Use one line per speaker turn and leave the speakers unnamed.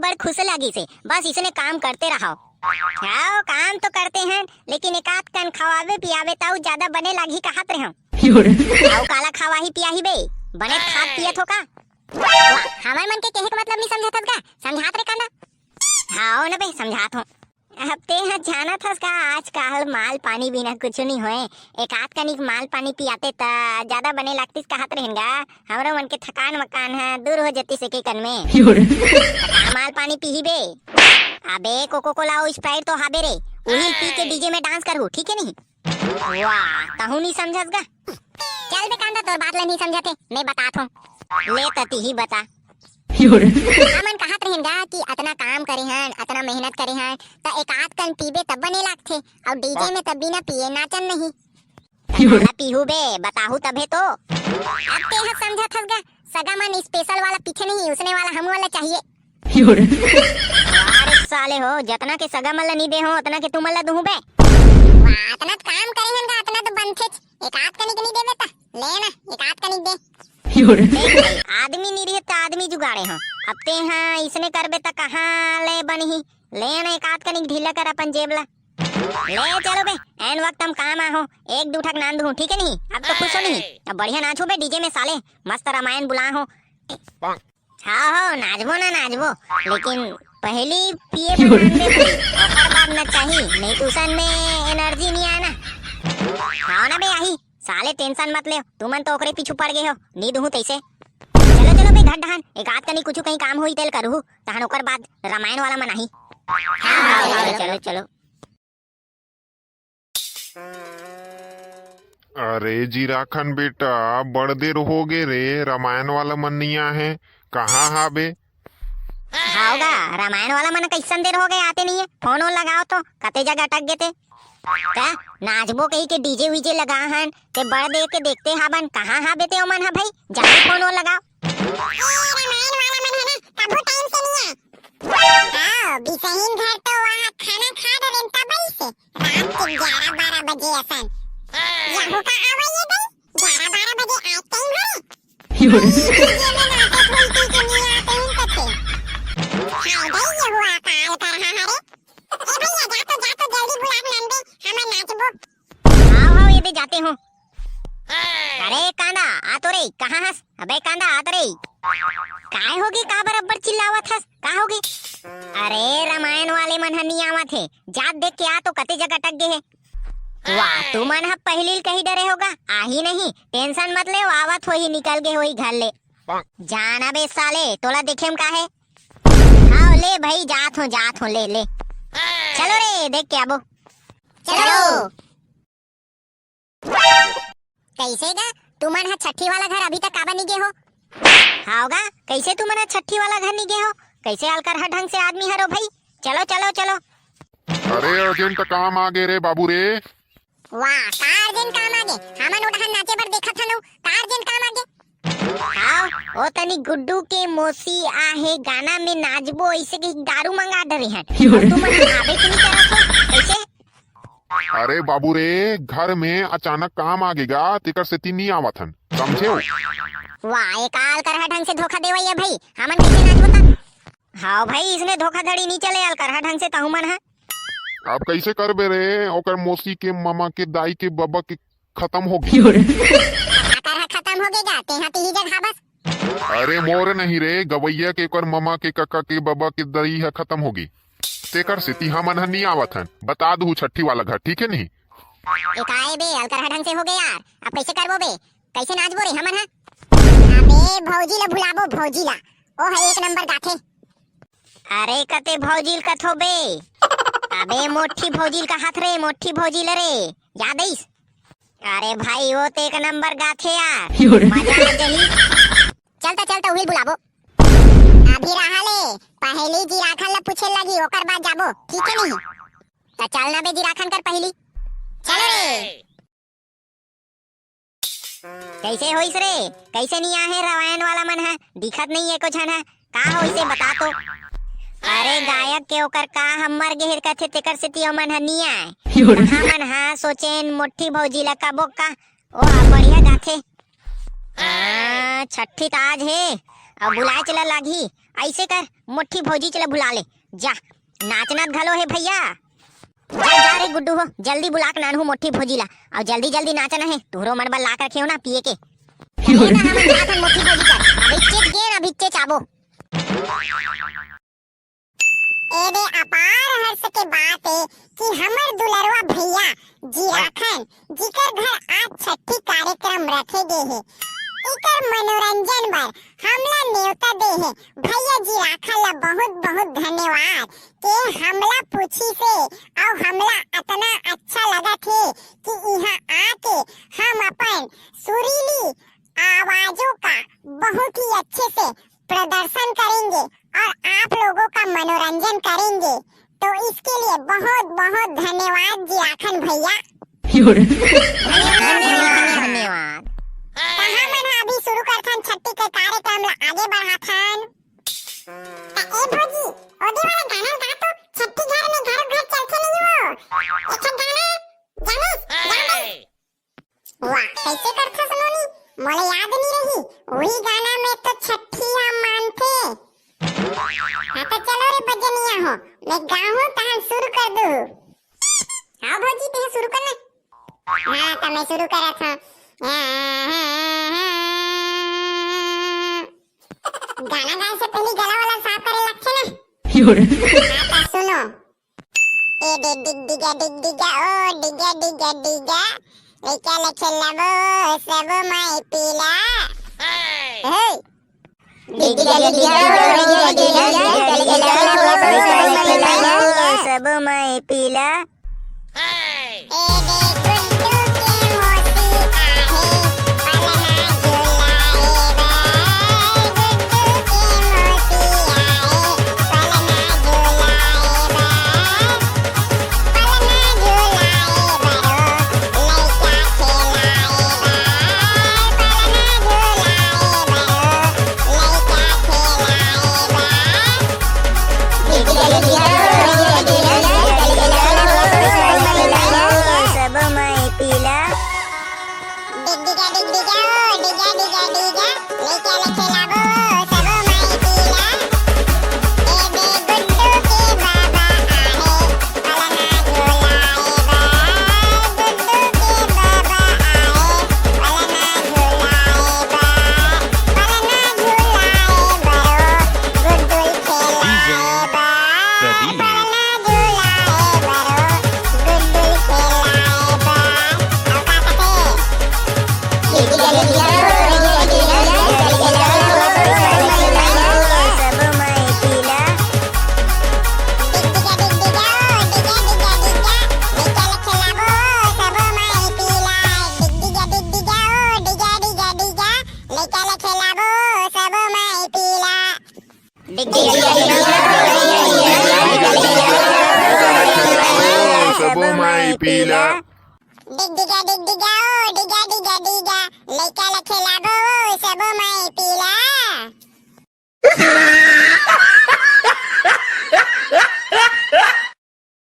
बड़ खुश लगी से, बस इसने काम करते रहो। हाँ काम तो करते हैं, लेकिन एक आध कन खवावे पियावे ताऊ ज्यादा बने लागी कहत रहे हो। आओ काला खवा ही पिया ही बे, बने खात पियत हो का? हमार मन के कहे का मतलब नहीं समझत का, समझात रे काना। हाँ ना बे समझात हो। अब ते ह जाना थस का आजकल माल पानी बिना कुछ नहीं होए, एक आध कनिक माल पानी पियाते ता ज्यादा बने लागतिस कहत रहेंगा। हमरो मन के थकान मकान है दूर हो जती से के कन में। माल पानी पीही बे, अबे कोको कोला और स्प्राइट तो हाबे रे, वही पी के डीजे में डांस करू, ठीक है नहीं? वाह ताहू नहीं समझस गा। चल बे कांदा तोर बात ला नहीं समझते, मैं बतात हूं, ले तती ही बता। हमन कहत रहेंगा कि अतना काम करे हन, अतना मेहनत करे हन, त एक आध कन पीबे तब बने लागथे, और डीजे में तब बिना पिए नाचन नहीं। ना पीहू बे बताहू तबे तो। अब ते ह समझत हस गा, सगा मन स्पेशल वाला पीछे नहीं, उसने वाला हम वाला चाहिए। अरे साले हो, जतना के सगा मन ला नहीं दे हो उतना के तुम ला दूं बे। वाह इतना काम करे हन गा, इतना तो बनथे, एक आध कनिक नहीं देबे ता ले ना एक आध कनिक दे। आदमी नहीं रहे तो आदमी जुगाड़े हो, अब ते हाँ इसने करबे तो कहाँ ले बनही, ले ना एक आध कनिक ढीला कर अपन जेब ला, ले चलो बे एन वक्त हम काम आहो, एक दो ठक नान दूं, ठीक है नहीं? अब तो खुश हो नहीं, अब बढ़िया नाचो बे डीजे में साले, मस्त रामायण बुला हो। हाँ हो नाचबो ना नाचबो, लेकिन पहली पिए और बाद न चाहिए, नहीं तो सन में एनर्जी नहीं आना। हाँ ना बे आई साले टेंशन मत ले, तुमन तो ओकरे पीछू पड़ गए हो, नींद हूं तैसे। चलो चलो बे घट ढहान, एक आध कनी कुछ कहीं काम होई तेल करू, तहन ओकर बाद रामायण वाला मनाही। हाँ चलो चलो।
अरे जीराखन बेटा बड़ देर हो गए रे, रामायण वाला मनिया है कहाँ हा बे?
हाओगा रामायण वाला मन कैसन देर हो गए आते नहीं है, फोन लगाओ तो कते जगह अटक गए थे। क्या नाचबो कही के डीजे वीजे लगा हन ते बड़ देर के देखते हाबन, कहाँ हा बेते ओमन हा भाई, जाके फोन लगाओ। रामायण वाला मन है ना तबो टाइम से नहीं है। आओ बिसहीन घर तो वहां खाना खा रहे तब से रात के 11-12 बजे असन यहू का आवे ये भाई 11-12 बजे आज टाइम है। ये में नाटक बोलती के नहीं आते हैं कते हाय भाई ये हुआ का उतर हा रे ए भैया जा तो जल्दी बुला नंदे हमें नाचबो। आओ ये भी जाते हो। अरे कांदा आ तो रे, कहां हस? अबे कांदा आ तो रे, काय होगी का बराबर चिल्लावत हस, का होगी? अरे रामायण वाले मन नहीं आवत थे, जात देख के आ तो कते जगह अटक गए है। वाह तू मन ह पहली कहीं डरे होगा, आ ही नहीं, टेंशन मत ले, आवत हो ही निकल गए होई घर ले। जाना बे साले तोला देखेम का है। आओ ले भाई जात हो ले ले, चलो रे देख के आबो, चलो। कैसे गा तुमन हा छठी वाला घर अभी तक काबा नहीं गए हो? हाओगा कैसे तुमन हा छठी वाला घर नहीं गए हो, कैसे अलकर हा ढंग से आदमी हरो भाई, चलो चलो चलो।
अरे अर्जेंट काम आ गए रे बाबू रे।
वाह का अर्जेंट काम आ गए, हमन उड़हन नाचे पर देखत हनु, का अर्जेंट काम आ गए? हां ओ तनी गुड्डू के मोसी आहे गाना में नाचबो, ऐसे की दारू मंगा डरे हैं तुमन आबे की नहीं करत हो कैसे?
अरे बाबू रे घर में अचानक काम आ गएगा, तिकर से ती नहीं आवत हन, समझे?
वाह एक आल कर ढंग से धोखा देवई है भाई, हमन कैसे नाच बता? हां भाई इसने धोखाधड़ी नहीं चले अल कर ढंग से तहु मन है।
अब कैसे करबे रे, ओकर मौसी के मामा के दाई के बाबा के खत्म हो गई।
खत्म हो गएगा ते हाथी ही जगह बस।
अरे मोर नहीं रे, गवैया के ओकर मामा के काका के बाबा के दाई है खत्म हो गई, तेकर से ती हमन नहीं आवत हन, बता दू छठी वाला घर, ठीक है नहीं?
एक आए बे अलकर ढंग से हो गए यार, अब कैसे करबो बे, कैसे नाचबो रे हमन है? अबे भौजी ला बुलाबो, भौजी ला ओ है एक नंबर गाथे। अरे कते भौजील कथो बे, अबे मोठी भौजील का हाथ रे, मोठी भौजील रे याद आइस? अरे भाई वो तो एक नंबर गाथे यार, मजा आ गई। चलता उही बुलाबो, अभी रहा ले पहली जिराखन ला पूछे लगी ओकर बाद जाबो, ठीक है नहीं? तो चलना बे जिराखन कर पहली, चलो रे। कैसे होइस रे, कैसे नहीं आहे रामायण वाला मन है, दिखत नहीं है कुछ है, का हो इसे बता तो। अरे गायक के ओकर का हमर गेहर कथे तेकर से तियो मन हनी आए हमन हा सोचेन मोठी भौजी ला का बोका ओ बढ़िया गाथे। छठी ताज है अब बुलाए चला लागी, ऐसे कर मुट्ठी भौजी चला बुला ले जा, नाचना घलो है भैया। जा जा रे गुड्डू हो, जल्दी बुला के नानू मुट्ठी भौजी ला, और जल्दी जल्दी नाचना है। तुहरो मन बल ला कर रखे हो ना पिए के। मुट्ठी भौजी कर अभिच्चेत गेन अभिच्चेत चाबो।
एदे अपार हर्ष के बात है कि हमर दुलरवा भैया जीराखन जिकर घर आज छठी कार्यक्रम रखे गए है, इकर मनोरंजन बर हमला न्योता दे है। भैया जीराखन ला बहुत बहुत धन्यवाद के हमला पूछी से और हमला इतना अच्छा लगा थे कि यहाँ आके हम अपन सुरीली आवाजों का बहुत ही अच्छे से प्रदर्शन करेंगे और आप लोगों का मनोरंजन करेंगे। तो इसके लिए बहुत बहुत धन्यवाद जीराखन भैया।
धन्यवाद।
कहाँ मन अभी शुरू करथन छठी के कार्यक्रम ला आगे बढ़ाथन। ए भौजी ओदी वाला गाना गा तो छठी घर में घर घर चलथे नहीं वो। एक गाना जाने वाह कैसे करथा सुनोनी, मोले याद नहीं रही। वही गाना में तो छठी हम मानते। हाँ तो चलो रे बजनिया हो, मैं गाऊं तहन शुरू कर दूं। हाँ भौजी ते शुरू करना। हाँ तो मैं शुरू करा था। गाना गाने से पहले गला वाला साफ करे लगते ना। हाँ तो सुनो। ए डे डिग डिगा ओ डिगा डिगा डिगा लेके लेके लबो सब माई पीला। हे
सब मैं पीला।
सब मैं पीला।
डिग डिगा